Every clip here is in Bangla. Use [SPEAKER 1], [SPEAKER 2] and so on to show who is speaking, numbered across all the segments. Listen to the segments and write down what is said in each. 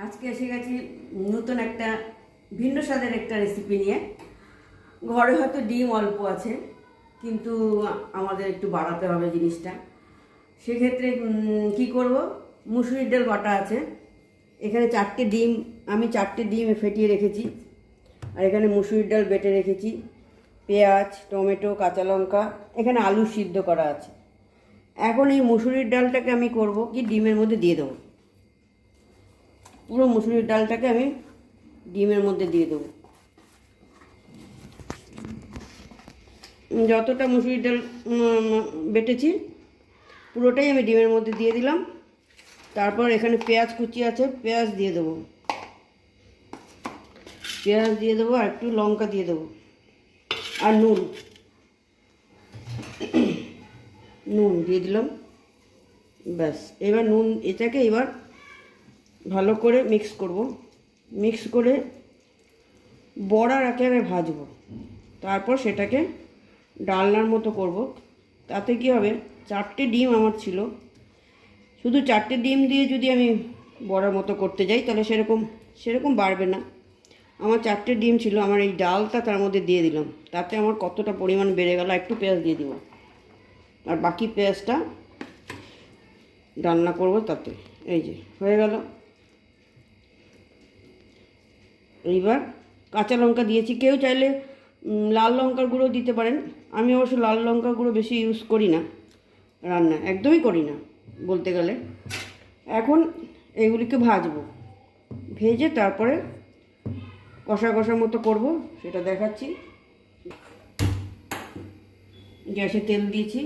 [SPEAKER 1] আজকে এসে গেছি নতুন একটা ভিন্ন স্বাদের একটা রেসিপি নিয়ে। ঘরে হয়তো ডিম অল্প আছে, কিন্তু আমাদের একটু বাড়াতে হবে জিনিসটা। সেক্ষেত্রে কি করব, মুসুরির ডাল বাটা আছে, এখানে আমি চারটে ডিম ফেটিয়ে রেখেছি, আর এখানে মুসুরির ডাল বেটে রেখেছি, পেঁয়াজ, টমেটো, কাঁচা লঙ্কা, এখানে আলু সিদ্ধ করা আছে। এখন এই মুসুরির ডালটাকে আমি করব কি, ডিমের মধ্যে দিয়ে দেবো। পুরো মুসুরির ডালটাকে আমি ডিমের মধ্যে দিয়ে দেবো। যতটা মুসুরির ডাল বেটেছি পুরোটাই আমি ডিমের মধ্যে দিয়ে দিলাম। তারপর এখানে পেঁয়াজ কুচি আছে, পেঁয়াজ দিয়ে দেবো, আর একটু লঙ্কা দিয়ে দেবো, আর নুন দিয়ে দিলাম। ব্যাস, এবার এটাকে এবার ভালো করে মিক্স করে বড়ার আকারে ভাজবো। তারপর সেটাকে ডালনার মতো করব। তাতে কি হবে, চারটে ডিম আমার ছিল, শুধু চারটে ডিম দিয়ে যদি আমি বড়ার মতো করতে যাই তাহলে সেরকম বাড়বে না। আমার চারটে ডিম ছিল, আমার এই ডালটা তার মধ্যে দিয়ে দিলাম, তাতে আমার কতটা পরিমাণ বেড়ে গেল। একটু পেঁয়াজ দিয়ে দিব, আর বাকি পেঁয়াজটা রান্না করব তাতে। এই যে হয়ে গেল। এইবার কাঁচা লঙ্কা দিয়েছি, কেউ চাইলে লাল লঙ্কার গুঁড়ো দিতে পারেন। আমি অবশ্য লাল লঙ্কার গুঁড়ো বেশি ইউজ করি না রান্না, একদমই করি না বলতে গেলে। এখন এগুলিকে ভাজবো, ভেজে তারপরে কষা মতো করব, সেটা দেখাচ্ছি। গ্যাসে তেল দিয়েছি,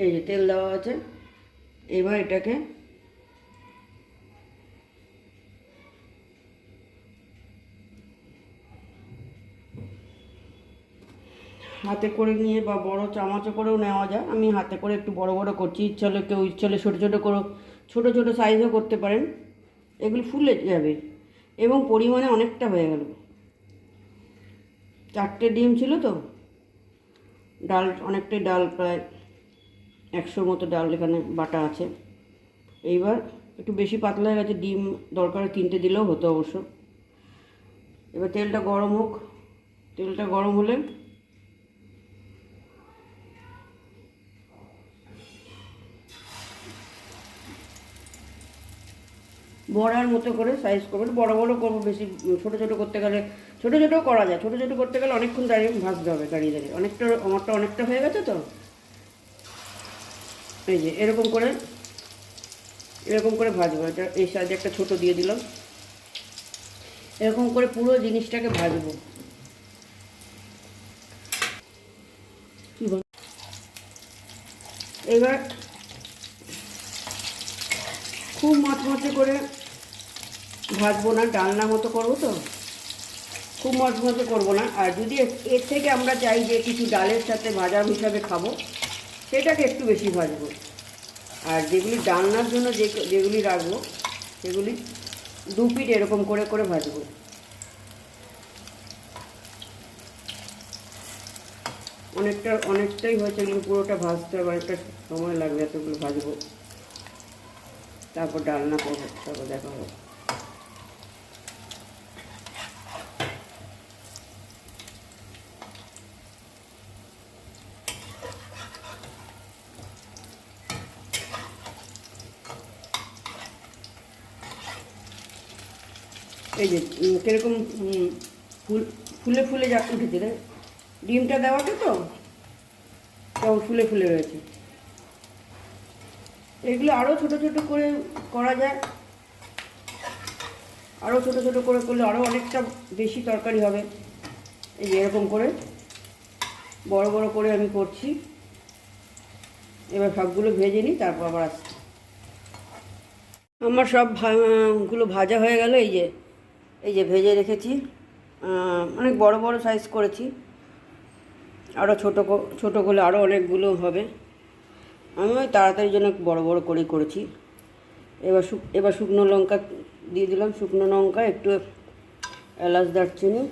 [SPEAKER 1] এই যে তেল দেওয়া আছে। এবার এটাকে হাতে করে নিয়ে বা বড় চামচে করেও নেওয়া যায়। আমি হাতে করে একটু বড় করছি, ইচ্ছা হলে ছোটো ছোটো সাইজও করতে পারেন। এগুলি ফুলে যাবে এবং পরিমাণে অনেকটা হয়ে গেল। চারটে ডিম ছিল তো, অনেকটাই ডাল, প্রায় 100 মতো ডাল এখানে বাটা আছে। এইবার একটু বেশি পাতলা হয়ে গেছে, ডিম দরকার কিনতে দিলেও হতো অবশ্য। এবার তেলটা গরম হোক, তেলটা গরম হলে বড়ার মতো করে সাইজ করবো, বড় করবো বেশি। ছোটো করতে গেলে ছোটো করা যায়, ছোটো করতে গেলে অনেকক্ষণ দাঁড়িয়ে ভাজতে হবে, দাঁড়িয়ে। আমারটা অনেকটা হয়ে গেছে তো। এই যে এরকম করে ভাজবো। এটা এই সাইজে একটা ছোটো দিয়ে দিলাম। এরকম করে পুরো জিনিসটাকে ভাজবো। এবার খুব মচমচে করে ভাজবো না, ডালনা মতো করবো তো, খুব মচমচে করবো না। আর যদি এর থেকে আমরা চাই যে কিছু ডালের সাথে ভাজা হিসাবে খাবো, সেটাকে একটু বেশি ভাজবো। আর যেগুলি ডালনার জন্য যেগুলি রাখবো, সেগুলি 2 পিঠ এরকম করে ভাজবো। অনেকটাই হয়েছে, এগুলো পুরোটা ভাজতে হবে, অনেকটা সময় লাগবে, এতগুলো ভাজবো। তারপর ডালনা করবো, তারপর দেখা হবে। এই যে কীরকম ফুলে উঠেছে রে, ডিমটা দেওয়াটা তো কেমন ফুলে রয়েছে। এগুলো আরও ছোটো করে করা যায়, আরও ছোটো করে করলে আরও অনেকটা বেশি তরকারি হবে। এই যে এরকম করে বড় করে আমি করছি। এবার সবগুলো ভেজে নিই, তারপর আবার আসছি। আমার সবগুলো ভাজা হয়ে গেল। এই যে ভেজে রেখেছি, অনেক বড় সাইজ করেছি, আরও ছোটো করলে আরও অনেকগুলো হবে। আমি ওই তাড়াতাড়ির জন্য বড় করেই করেছি। এবার শুকনো লঙ্কা দিয়ে দিলাম, শুকনো লঙ্কা, একটু এলাচ, দারচিনি,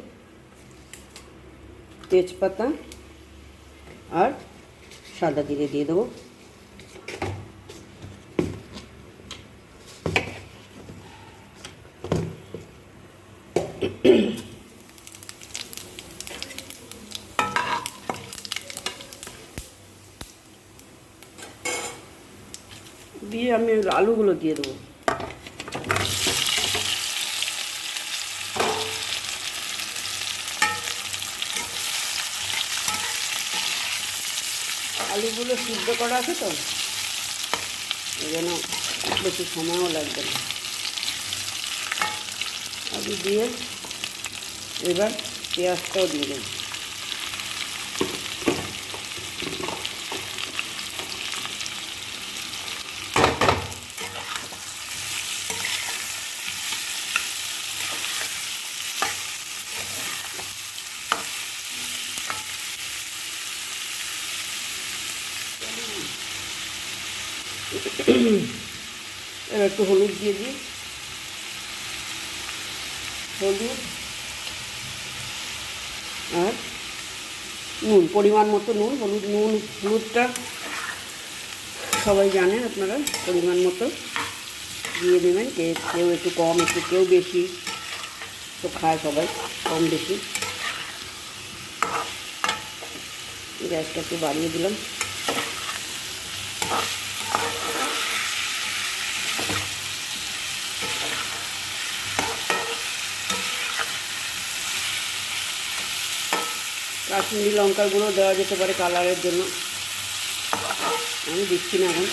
[SPEAKER 1] তেজপাতা আর সাদা জিরে দিয়ে দেবো। আলুগুলো দিয়ে দেবো। আলুগুলো সিদ্ধ করা আছে তো, এই জন্য বেশি সময়ও লাগবে না। আলু দিয়ে এবার পেঁয়াজটাও দিয়ে দেবো। এবার একটু হলুদ দিয়ে দিই, হলুদ আর নুন, পরিমাণ মতো নুন। হলুদটা সবাই জানেন আপনারা, পরিমাণ মতো দিয়ে দেবেন। কেউ একটু কম, কেউ বেশি, তো খায় সবাই কম বেশি। গ্যাসটা একটু বাড়িয়ে দিলাম। কাশ্মীরি লঙ্কার গুঁড়ো দেওয়া যেতে পারে কালারের জন্য, আমি দিচ্ছি না এখন।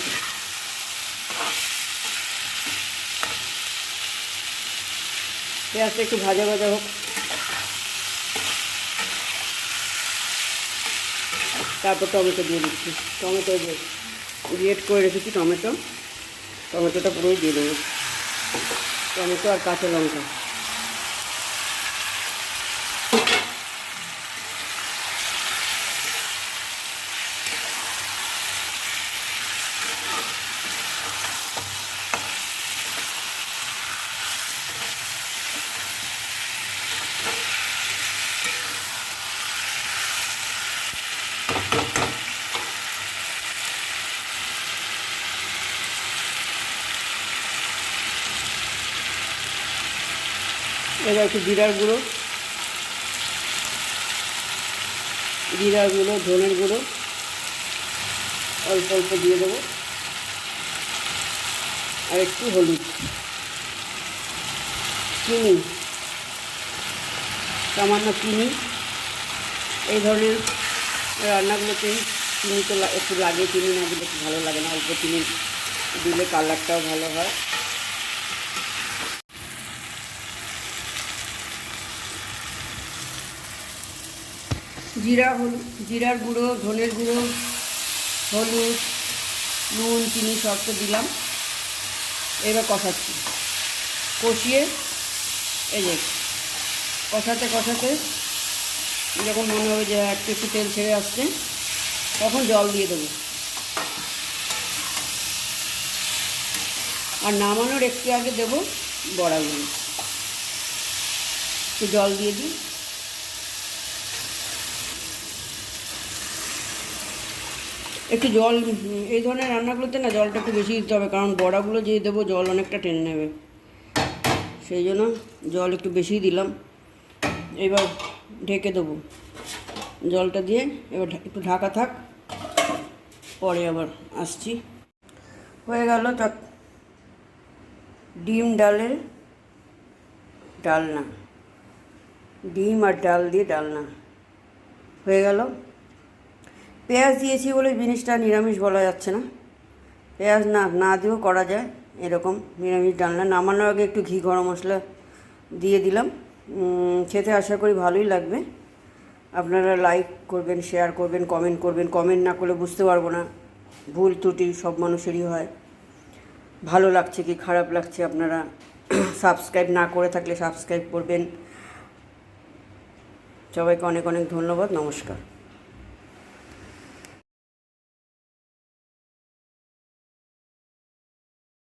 [SPEAKER 1] পেঁয়াজটা একটু ভাজা ভাজা হোক, তারপর টমেটো দিয়ে দিচ্ছি। টমেটো গ্রেট করে রেখেছি, টমেটোটা পুরোই দিয়ে দেবো। টমেটো আর কাঁচা লঙ্কা। এবার একটু জিরার গুঁড়ো, ধনের গুঁড়ো অল্প অল্প দিয়ে দেবো, আর একটু হলুদ, চিনি, সামান্য চিনি। এই ধরনের রান্নাগুলোতে চিনি তো একটু লাগে, চিনি না দিলে ভালো লাগে না। অল্প চিনি দিলে কালারটাও ভালো হয়। জিরার গুঁড়ো, ধনের গুঁড়ো, হলুদ, নুন, চিনি সব তো দিলাম। এবার কষাচ্ছি, কষিয়ে এই যে কষাতে যখন মনে হবে যে একটু তেল ছেড়ে আসছে, তখন জল দিয়ে দেবো। আর নামানোর একটু আগে দেবো বড়াগুলো। একটু জল দিয়ে দিই। একটু জল, এই ধরনের রান্নাগুলোতে না জলটা একটু বেশি দিতে হবে, কারণ বড়াগুলো যে দেবো জল অনেকটা টেনে নেবে, সেই জন্য জল একটু বেশিই দিলাম। এবার ঢেকে দেবো জলটা দিয়ে। এবার একটু ঢাকা থাক, পরে আবার আসছি। হয়ে গেল ডিম ডালের ডালনা, ডিম আর ডাল দিয়ে ডালনা হয়ে গেল। পেঁয়াজ দিয়েছি বলে জিনিসটা নিরামিষ বলা যাচ্ছে না, পেঁয়াজ না দিয়েও করা যায় এরকম নিরামিষ ডালনা। নামানোর আগে একটু ঘি গরম মশলা দিয়ে দিলাম। খেতে আশা করি ভালোই লাগবে। আপনারা লাইক করবেন, শেয়ার করবেন, কমেন্ট করবেন। কমেন্ট না করলে বুঝতে পারবো না, ভুল ত্রুটি সব মানুষেরই হয়। ভালো লাগছে কি খারাপ লাগছে আপনারা সাবস্ক্রাইব না করে থাকলে সাবস্ক্রাইব করবেন। সবাইকে অনেক অনেক ধন্যবাদ, নমস্কার।